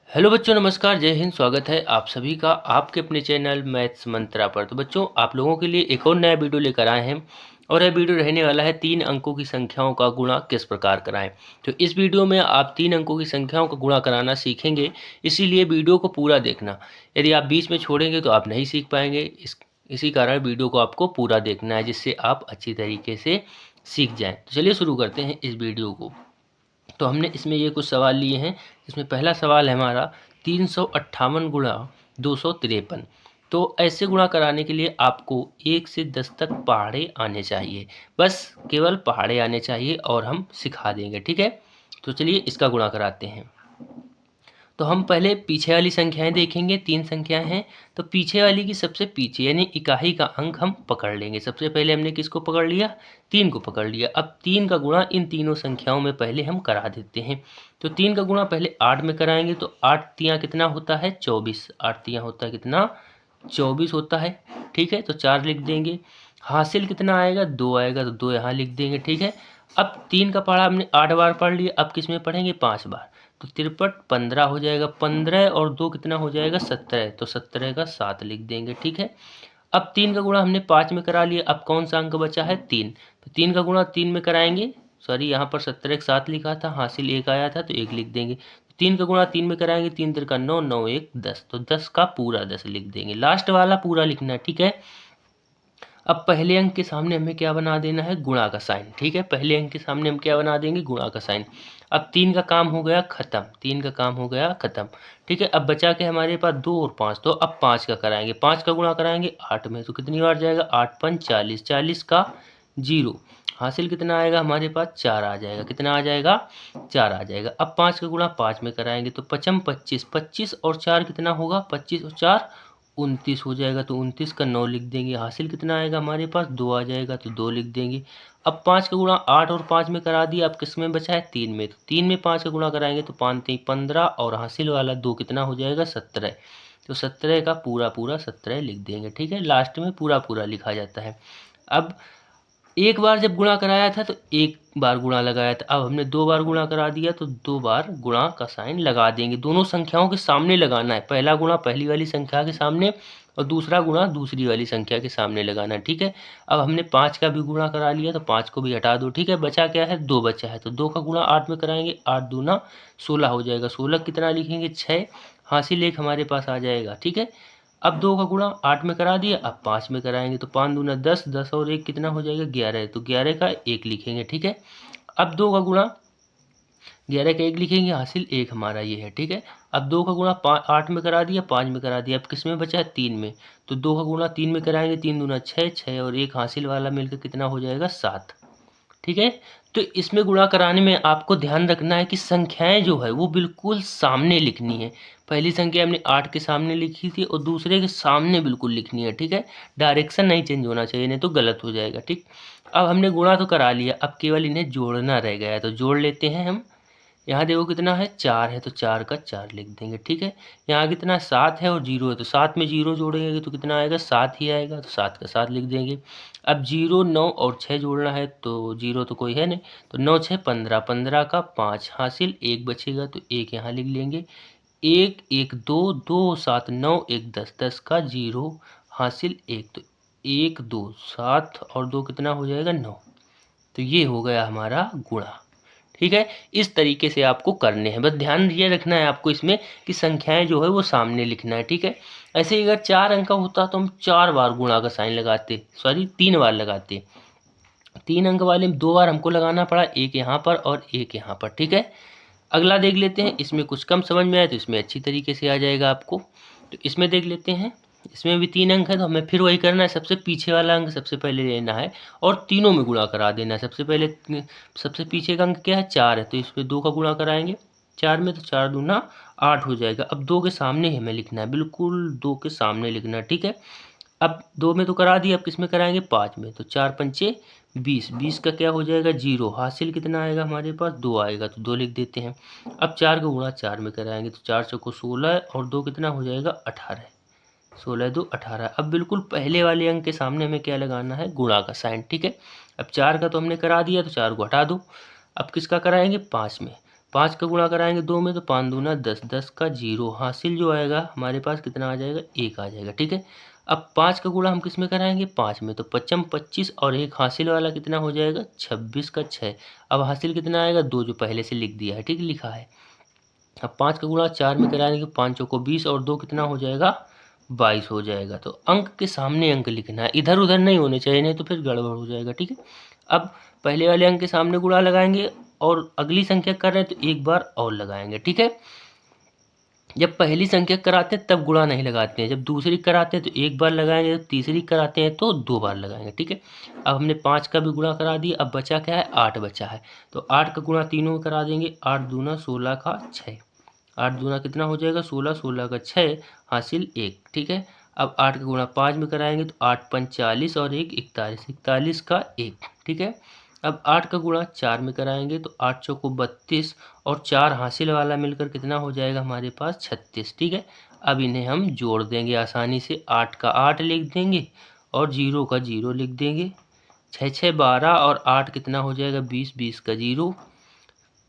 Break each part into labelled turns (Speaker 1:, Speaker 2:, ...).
Speaker 1: Hello बच्चों, नमस्कार, जय हिंद। स्वागत है आप सभी का आपके अपने चैनल मैथ्स मंत्रा पर। तो बच्चों, आप लोगों के लिए एक और नया वीडियो लेकर आए हैं और यह वीडियो रहने वाला है 3 अंकों की संख्याओं का गुणा किस प्रकार कराएं। तो इस वीडियो में आप 3 अंकों की संख्याओं का गुणा कराना सीखेंगे, इसीलिए वीडियो को पूरा देखना। यदि आप बीच में छोड़ेंगे तो आप नहीं सीख पाएंगे। इसी कारण वीडियो को आपको पूरा देखना है, जिससे आप अच्छी तरीके से सीख जाएँ। तो चलिए शुरू करते हैं इस वीडियो को। तो हमने इसमें ये कुछ सवाल लिए हैं। इसमें पहला सवाल है हमारा 358 गुणा 253। तो ऐसे गुणा कराने के लिए आपको 1 से 10 तक पहाड़े आने चाहिए। बस केवल पहाड़े आने चाहिए और हम सिखा देंगे, ठीक है। तो चलिए इसका गुणा कराते हैं। तो हम पहले पीछे वाली संख्याएं देखेंगे। 3 संख्याएं हैं, तो पीछे वाली की सबसे पीछे यानी इकाई का अंक हम पकड़ लेंगे। सबसे पहले हमने किसको पकड़ लिया? 3 को पकड़ लिया। अब 3 का गुणा इन तीनों संख्याओं में पहले हम करा देते हैं। तो 3 का गुणा पहले 8 में कराएंगे, तो 8 तियाँ कितना होता है? 24। 8 तियाँ होता है कितना? 24 होता है, ठीक है। तो 4 लिख देंगे। हासिल कितना आएगा? 2 आएगा, तो 2 यहाँ लिख देंगे, ठीक है। अब 3 का पढ़ा हमने 8 बार पढ़ लिया, अब किस में पढ़ेंगे? 5 बार। तो 53 15 हो जाएगा। 15 और 2 कितना हो जाएगा? 17। तो 17 का 7 लिख देंगे, ठीक है। अब 3 का गुणा हमने 5 में करा लिया। अब कौन सा अंक बचा है? 3। तो 3 का गुणा 3 में कराएंगे। सॉरी, यहाँ पर 17 के 7 लिखा था, हासिल 1 आया था तो 1 लिख देंगे। 3 का गुणा 3 में कराएंगे। 3 तिरका 9, 9 1 10। तो 10 का पूरा 10 लिख देंगे। लास्ट वाला पूरा लिखना है, ठीक है। अब पहले अंक के सामने हमें क्या बना देना है? गुणा का साइन, ठीक है। पहले अंक के सामने हम क्या बना देंगे? गुणा का साइन। अब 3 का काम हो गया खत्म। 3 का काम हो गया खत्म, ठीक है। अब बचा के हमारे पास 2 और 5। तो अब 5 का कराएंगे। 5 का गुणा कराएंगे 8 में, तो कितनी बार जाएगा? 8 पंच 40। 40 का 0। हासिल कितना आएगा हमारे पास? 4 आ जाएगा। कितना आ जाएगा? 4 आ जाएगा। अब 5 का गुणा 5 में कराएंगे, तो 5 25। 25 और 4 कितना होगा? 25 और 4 29 हो जाएगा। तो 29 का 9 लिख देंगे। हासिल कितना आएगा हमारे पास? 2 आ जाएगा, तो 2 लिख देंगे। अब 5 का गुणा 8 और 5 में करा दिया। अब किस में बचा है? 3 में। तो 3 में 5 का गुणा कराएंगे, तो 5 3 15 और हासिल वाला 2 कितना हो जाएगा? 17। तो 17 का पूरा पूरा 17 लिख देंगे, ठीक है। लास्ट में पूरा पूरा लिखा जाता है। अब एक बार जब गुणा कराया था तो एक बार गुणा लगाया था। अब हमने 2 बार गुणा करा दिया, तो 2 बार गुणा का साइन लगा देंगे। दोनों संख्याओं के सामने लगाना है। पहला गुणा पहली वाली संख्या के सामने और दूसरा गुणा दूसरी वाली संख्या के सामने लगाना है, ठीक है। अब हमने 5 का भी गुणा करा लिया, तो 5 को भी हटा दो, ठीक है। बचा क्या है? 2 बचा है। तो 2 का गुणा 8 में कराएंगे। 8 दूना 16 हो जाएगा। 16 कितना लिखेंगे? 6। हासिल 1 हमारे पास आ जाएगा, ठीक है। अब 2 का गुणा 8 में करा दिया। अब 5 में कराएंगे, तो 5 दूना 10। 10 और 1 कितना हो जाएगा? 11। तो 11 का 1 लिखेंगे, ठीक है। अब 2 का गुणा 11 का 1 लिखेंगे। हासिल 1 हमारा ये है, ठीक है। अब 2 का गुणा 8 में करा दिया, 5 में करा दिया। अब किस में बचा है? 3 में। तो 2 का गुणा 3 में कराएंगे। 3 दूना 6। 6 और 1 हासिल वाला मिलकर कितना हो जाएगा? 7, ठीक है। तो इसमें गुणा कराने में आपको ध्यान रखना है कि संख्याएं जो है वो बिल्कुल सामने लिखनी है। पहली संख्या हमने 8 के सामने लिखी थी और दूसरे के सामने बिल्कुल लिखनी है, ठीक है। डायरेक्शन नहीं चेंज होना चाहिए, नहीं तो गलत हो जाएगा, ठीक। अब हमने गुणा तो करा लिया, अब केवल इन्हें जोड़ना रह गया है, तो जोड़ लेते हैं हम। यहाँ देखो कितना है? 4 है, तो 4 का 4 लिख देंगे, ठीक है। यहाँ कितना? 7 है और 0 है, तो 7 में 0 जोड़ेंगे तो कितना आएगा? 7 ही आएगा, तो 7 का 7 लिख देंगे। अब 0 9 और 6 जोड़ना है, तो 0 तो कोई है नहीं, तो 9 6 15। 15 का 5 हासिल 1 बचेगा, तो 1 यहाँ लिख लेंगे। 1 1 2 2 7 9 1 10। 10 का 0 हासिल 1, तो 1 2 7 और 2 कितना हो जाएगा? 9। तो ये हो गया हमारा गुणा, ठीक है। इस तरीके से आपको करने हैं। बस ध्यान ये रखना है आपको इसमें कि संख्याएं जो है वो सामने लिखना है, ठीक है। ऐसे ही अगर 4 अंक का होता तो हम 4 बार गुणा का साइन लगाते, सॉरी 3 बार लगाते। 3 अंक वाले में 2 बार हमको लगाना पड़ा, एक यहाँ पर और एक यहाँ पर, ठीक है। अगला देख लेते हैं। इसमें कुछ कम समझ में आए तो इसमें अच्छी तरीके से आ जाएगा आपको। तो इसमें देख लेते हैं। इसमें भी 3 अंक है, तो हमें फिर वही करना है। सबसे पीछे वाला अंक सबसे पहले लेना है और तीनों में गुणा करा देना है। सबसे पहले सबसे पीछे का अंक क्या है? 4 है, तो इस पर 2 का गुणा कराएंगे 4 में, तो 4 दूना 8 हो जाएगा। अब 2 के सामने ही हमें लिखना है, बिल्कुल 2 के सामने लिखना है, ठीक है। अब 2 में तो करा दिया, अब किस में कराएंगे? 5 में, तो 4 पंचे 20। 20 का क्या हो जाएगा? 0। हासिल कितना आएगा हमारे पास? 2 आएगा, तो 2 लिख देते हैं। अब 4 का गुणा 4 में कराएंगे, तो 4 चौको 16 और 2 कितना हो जाएगा? 18। 16 2 18। अब बिल्कुल पहले वाले अंक के सामने हमें क्या लगाना है? गुणा का साइन, ठीक है। अब 4 का तो हमने करा दिया, तो 4 को हटा दो। अब किसका कराएंगे? 5 में। 5 का गुणा कराएंगे 2 में तो 5 दूना 10, 10 का 0, हासिल जो आएगा हमारे पास कितना आ जाएगा 1 आ जाएगा। ठीक है, अब 5 का गुणा हम किस में कराएंगे 5 में, तो 5 25 और एक हासिल वाला कितना हो जाएगा 26 का 6। अब हासिल कितना आएगा 2 जो पहले से लिख दिया है, ठीक लिखा है। अब 5 का गुणा 4 में कराएंगे 5 को 20 और 2 कितना हो जाएगा 22 हो जाएगा। तो अंक के सामने अंक लिखना है, इधर उधर नहीं होने चाहिए, नहीं तो फिर गड़बड़ हो जाएगा। ठीक है, अब पहले वाले अंक के सामने गुणा लगाएंगे और अगली संख्या कर रहे हैं तो एक बार और लगाएंगे। ठीक है, जब पहली संख्या कराते हैं तब गुणा नहीं लगाते हैं, जब दूसरी कराते हैं तो एक बार लगाएंगे, जब तीसरी कराते हैं तो 2 बार लगाएंगे। ठीक है, अब हमने 5 का भी गुणा करा दिया, अब बचा क्या है 8 बचा है, तो 8 का गुणा तीनों में करा देंगे, 8 दूना 16 का 6, 8 दूना कितना हो जाएगा 16, 16 का 6 हासिल 1। ठीक है, अब 8 का गुणा 5 में कराएंगे तो 8 5 40 और 1 41, 41 का 1। ठीक है, अब 8 का गुणा 4 में कराएंगे तो 8 चौको 32 और 4 हासिल वाला मिलकर कितना हो जाएगा हमारे पास 36। ठीक है, अब इन्हें हम जोड़ देंगे आसानी से, 8 का 8 लिख देंगे और 0 का 0 लिख देंगे, 6 6 12 और 8 कितना हो जाएगा 20, 20 का 0,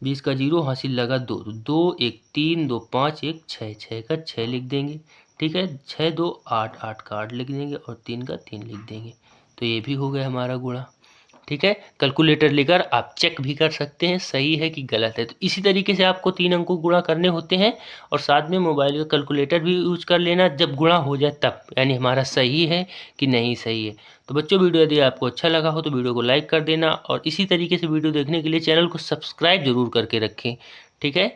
Speaker 1: 20 का 0 हासिल लगा 2, 2 1 3 2 5 1 6, 6 का 6 लिख देंगे। ठीक है, 6 2 8, 8 का 8 लिख देंगे और 3 का 3 लिख देंगे। तो ये भी हो गया हमारा गुणा। ठीक है, कैलकुलेटर लेकर आप चेक भी कर सकते हैं सही है कि गलत है। तो इसी तरीके से आपको 3 अंकों को गुणा करने होते हैं और साथ में मोबाइल का कैलकुलेटर भी यूज कर लेना जब गुणा हो जाए तब, यानी हमारा सही है कि नहीं सही है। तो बच्चों, वीडियो यदि आपको अच्छा लगा हो तो वीडियो को लाइक कर देना और इसी तरीके से वीडियो देखने के लिए चैनल को सब्सक्राइब जरूर करके रखें। ठीक है।